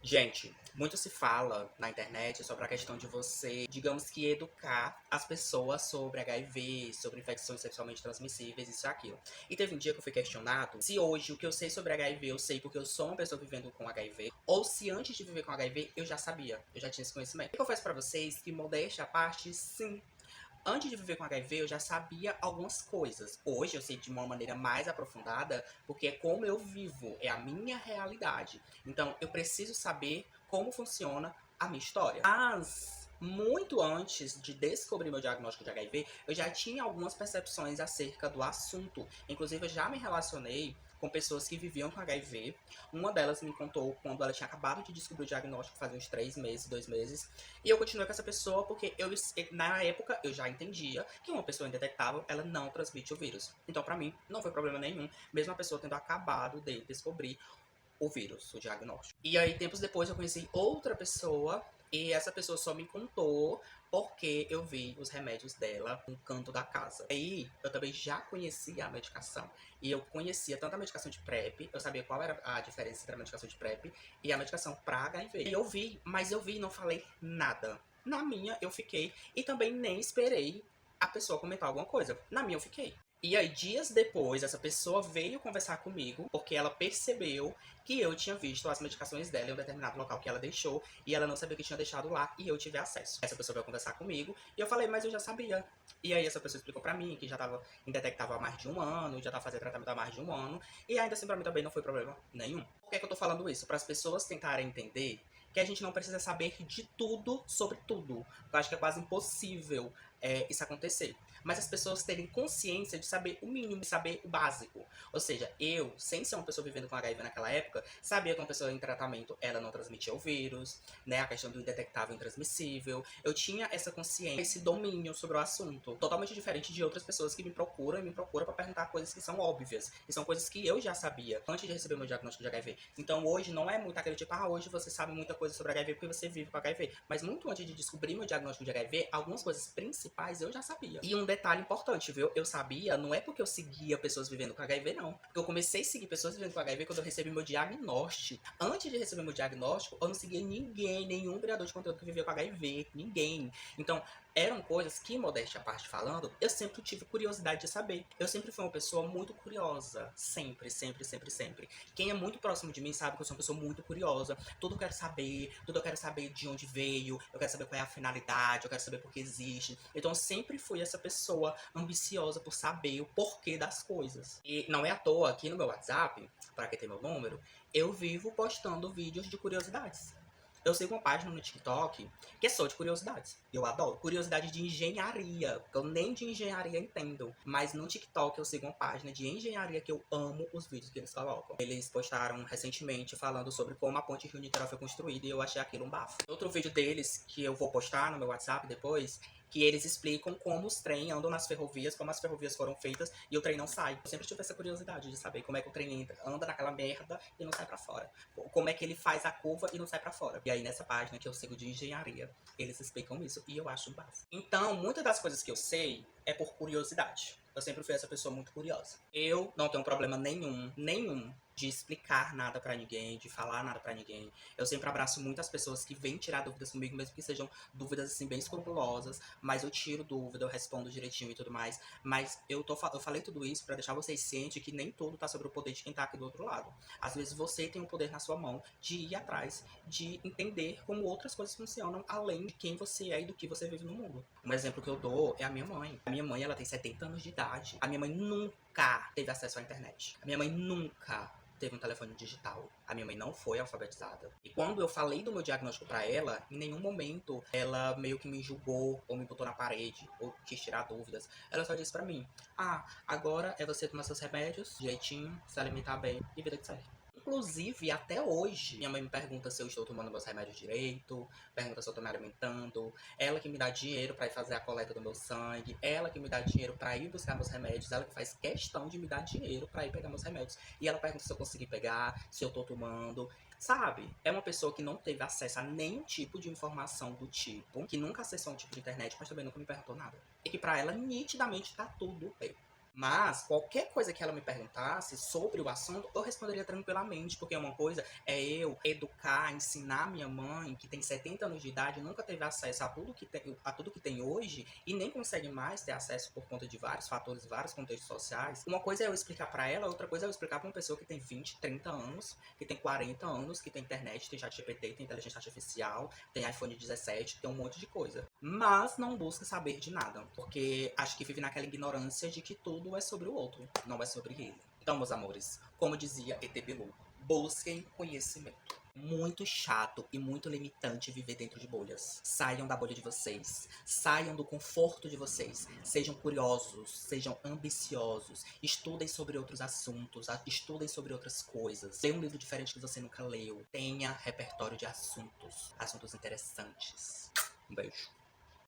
Gente, muito se fala na internet sobre a questão de você, digamos que, educar as pessoas sobre HIV, sobre infecções sexualmente transmissíveis, isso e aquilo. E teve um dia que eu fui questionado se hoje o que eu sei sobre HIV eu sei porque eu sou uma pessoa vivendo com HIV, ou se antes de viver com HIV eu já sabia, eu já tinha esse conhecimento. Eu confesso pra vocês que, modéstia à parte, sim. Antes de viver com HIV, eu já sabia algumas coisas. Hoje eu sei de uma maneira mais aprofundada, porque é como eu vivo, é a minha realidade. Então eu preciso saber como funciona a minha história. Mas muito antes de descobrir meu diagnóstico de HIV, eu já tinha algumas percepções acerca do assunto. Inclusive, eu já me relacionei com pessoas que viviam com HIV. Uma delas me contou quando ela tinha acabado de descobrir o diagnóstico, fazia uns 3 meses, 2 meses. E eu continuei com essa pessoa porque na época eu já entendia que uma pessoa indetectável, ela não transmite o vírus. Então, pra mim, não foi problema nenhum, mesmo a pessoa tendo acabado de descobrir o vírus, o diagnóstico. E aí, tempos depois, eu conheci outra pessoa e essa pessoa só me contou porque eu vi os remédios dela no canto da casa. Aí, eu também já conhecia a medicação. E eu conhecia tanto a medicação de PrEP, eu sabia qual era a diferença entre a medicação de PrEP e a medicação para HIV. E eu vi, mas eu vi e não falei nada. Na minha, eu fiquei. E também nem esperei a pessoa comentar alguma coisa. Na minha, eu fiquei. E aí, dias depois, essa pessoa veio conversar comigo, porque ela percebeu que eu tinha visto as medicações dela em um determinado local que ela deixou, e ela não sabia que tinha deixado lá, e eu tive acesso. Essa pessoa veio conversar comigo, e eu falei, mas eu já sabia. E aí, essa pessoa explicou pra mim que já tava indetectável há mais de um ano, já tava fazendo tratamento há mais de um ano, e ainda assim pra mim também não foi problema nenhum. Por que eu tô falando isso? Para as pessoas tentarem entender que a gente não precisa saber de tudo sobre tudo. Eu acho que é quase impossível isso acontecer. Mas as pessoas terem consciência de saber o mínimo, de saber o básico. Ou seja, eu, sem ser uma pessoa vivendo com HIV naquela época, sabia que uma pessoa em tratamento, ela não transmitia o vírus, né? A questão do indetectável e intransmissível. Eu tinha essa consciência, esse domínio sobre o assunto. Totalmente diferente de outras pessoas que me procuram pra perguntar coisas que são óbvias. E são coisas que eu já sabia antes de receber meu diagnóstico de HIV. Então hoje não é muito aquele tipo, hoje você sabe muita coisa sobre HIV porque você vive com HIV. Mas muito antes de descobrir meu diagnóstico de HIV, algumas coisas principais eu já sabia. E um detalhe importante, viu? Eu sabia, não é porque eu seguia pessoas vivendo com HIV, não. Porque eu comecei a seguir pessoas vivendo com HIV quando eu recebi meu diagnóstico. Antes de receber meu diagnóstico, eu não seguia ninguém, nenhum criador de conteúdo que vivia com HIV. Ninguém. Então, eram coisas que, modéstia à parte falando, eu sempre tive curiosidade de saber. Eu sempre fui uma pessoa muito curiosa. Sempre, sempre, sempre, sempre. Quem é muito próximo de mim sabe que eu sou uma pessoa muito curiosa. Tudo eu quero saber, tudo eu quero saber de onde veio, eu quero saber qual é a finalidade, eu quero saber por que existe. Então eu sempre fui essa pessoa ambiciosa por saber o porquê das coisas. E não é à toa, aqui no meu WhatsApp, para quem tem meu número, eu vivo postando vídeos de curiosidades. Eu sigo uma página no TikTok que é só de curiosidades. Eu adoro. Curiosidade de engenharia, porque eu nem de engenharia entendo. Mas no TikTok eu sigo uma página de engenharia que eu amo os vídeos que eles colocam. Eles postaram recentemente falando sobre como a ponte Rio-Niterói foi construída e eu achei aquilo um bafo. Outro vídeo deles que eu vou postar no meu WhatsApp depois, que eles explicam como os trens andam nas ferrovias, como as ferrovias foram feitas e o trem não sai. Eu sempre tive essa curiosidade de saber como é que o trem anda naquela merda e não sai pra fora. Como é que ele faz a curva e não sai pra fora. E aí nessa página que eu sigo de engenharia, eles explicam isso e eu acho básico. Então, muitas das coisas que eu sei é por curiosidade. Eu sempre fui essa pessoa muito curiosa. Eu não tenho problema nenhum de explicar nada pra ninguém, de falar nada pra ninguém. Eu sempre abraço muitas pessoas que vêm tirar dúvidas comigo, mesmo que sejam dúvidas assim bem escrupulosas, mas eu tiro dúvida, eu respondo direitinho e tudo mais. Mas eu falei tudo isso pra deixar vocês cientes que nem tudo tá sobre o poder de quem tá aqui do outro lado. Às vezes você tem o poder na sua mão de ir atrás, de entender como outras coisas funcionam, além de quem você é e do que você vive no mundo. Um exemplo que eu dou é a minha mãe. A minha mãe, ela tem 70 anos de idade. A minha mãe nunca teve acesso à internet. A minha mãe nunca teve um telefone digital. A minha mãe não foi alfabetizada. E quando eu falei do meu diagnóstico pra ela, em nenhum momento ela meio que me julgou ou me botou na parede ou quis tirar dúvidas. Ela só disse pra mim: agora é você tomar seus remédios direitinho, se alimentar bem e vida que segue. Inclusive, até hoje, minha mãe me pergunta se eu estou tomando meus remédios direito, pergunta se eu estou me alimentando, ela que me dá dinheiro para ir fazer a coleta do meu sangue, ela que me dá dinheiro para ir buscar meus remédios, ela que faz questão de me dar dinheiro para ir pegar meus remédios. E ela pergunta se eu consegui pegar, se eu tô tomando. Sabe? É uma pessoa que não teve acesso a nenhum tipo de informação do tipo, que nunca acessou um tipo de internet, mas também nunca me perguntou nada. E que pra ela, nitidamente, tá tudo bem. Mas qualquer coisa que ela me perguntasse sobre o assunto, eu responderia tranquilamente, porque uma coisa é eu educar, ensinar minha mãe, que tem 70 anos de idade, nunca teve acesso a tudo que tem hoje, e nem consegue mais ter acesso por conta de vários fatores, vários contextos sociais. Uma coisa é eu explicar pra ela, outra coisa é eu explicar pra uma pessoa que tem 20, 30 anos, que tem 40 anos, que tem internet, tem chat GPT, tem inteligência artificial, tem iPhone 17, tem um monte de coisa. Mas não busca saber de nada, porque acho que vive naquela ignorância de que tudo é sobre o outro, não é sobre ele. Então, meus amores, como dizia ET Bilu, busquem conhecimento. Muito chato e muito limitante viver dentro de bolhas. Saiam da bolha de vocês. Saiam do conforto de vocês. Sejam curiosos, sejam ambiciosos. Estudem sobre outros assuntos, estudem sobre outras coisas. Leia um livro diferente que você nunca leu. Tenha repertório de assuntos. Assuntos interessantes. Um beijo.